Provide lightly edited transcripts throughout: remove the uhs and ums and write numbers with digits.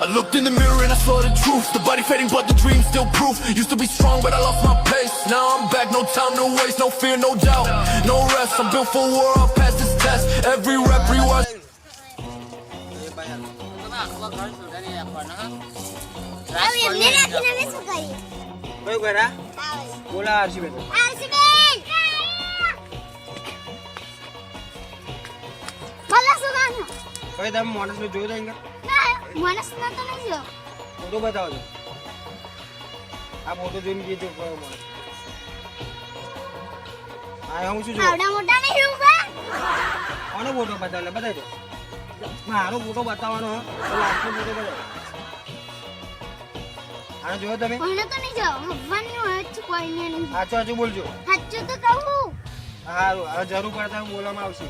I looked in the mirror and I saw the truth. The body fading but the dream still proof. Used to be strong but I lost my pace. Now I'm back, no time to waste. No fear, no doubt, no rest. I'm built for war, I'll pass this test. Every rep rewind. કયું કરા બોલા આરસીબેન ભાઈ તમે માણસને જોઈ રહ્યા માણસ ના તો નહીં જો ફોટો બતાવો છો આ ફોટો જોઈને કીધું કયો માણસ હા હું શું આવડા મોટા નહીં ઉભા કોનો ફોટો બતાવે બતાવી દો મારો ફોટો બતાવવાનો તો લાસ્ટનો ફોટો બતાવો આનો જોયો તમે કોઈને તો નહીં જો ભગવાનની હોય છે કોઈને નહીં સાચું સાચું બોલજો સાચું તો કહું સારું હવે જરૂર પડતા બોલવામાં આવશે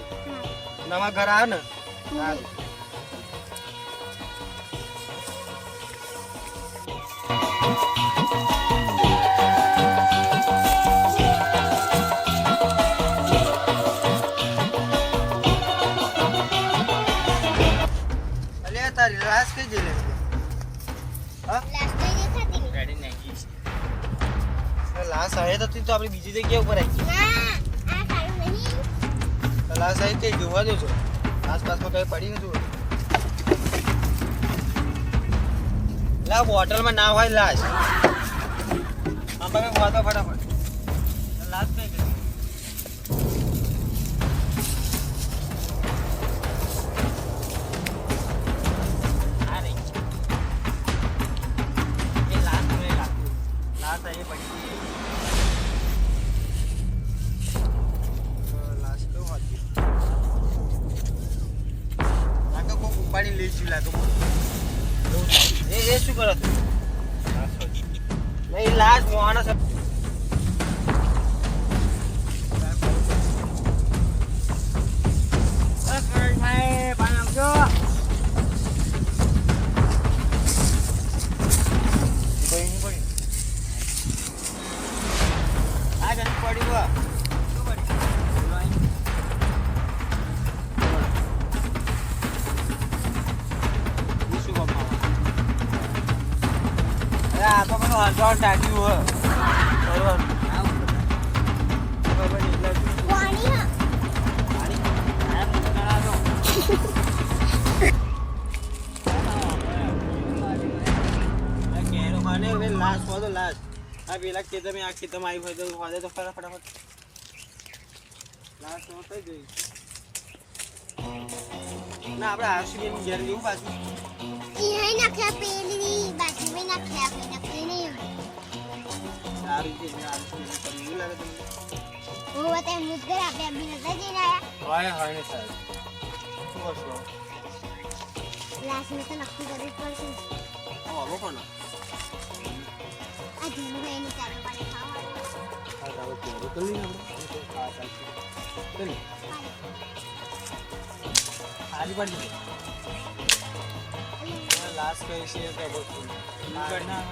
નવા ઘર આવે ને સારું તારી લાશ કઈ જઈ લે હા લાસ્ટ તો દેખાતી નહીં ગાડી નાખી છે લાશ આવે તો તું તો આપણી બીજી જગ્યા ઉપર આવી ના આ સારું નહીં લાશ આવી કઈ જોવા દો છો આસપાસમાં કઈ પડી નથી લા બોટલમાં ના હોય લાશ આમ તમે વાતો ફટાફટ લાશ કઈ ગઈ પાણી લઈ જુ લાગે એ શું કરો તું નહીં લાશ માણસ આ તો મને હંડ્રેડ ટાટ્યું હોય બરોબર પાણી હા લાશ ખોદો લાશ આ પેલા ખેતર આ ખેતરમાં આવી હોય તો ખોદે તો ખરા ફટાફટ લાશ તો થઈ ગઈ ના આપણે આરસીબી ઘેર જેવું પાછું ઈ નાખ્યા પેલી બાજુમાં નાખ્યા આપણે નકલી નહીં સારું છે આરસીબી એવું લાગે તમને ઓ તે મુદ્દર આપણે અભી નતા જઈને આયા હોય ને સાહેબ શું કરશો લાસ્ટ માં તો નક્કી કરવું પડશે હવે કોણ આ જૂનું ભાઈ ની ચાલુ પાણી ખાવાનું હા ચાલો કેરો તો લઈને આપણે હા ચાલશે ચલી ખાલી પડી લાસ્ટ કઈ છે કે બોલ ના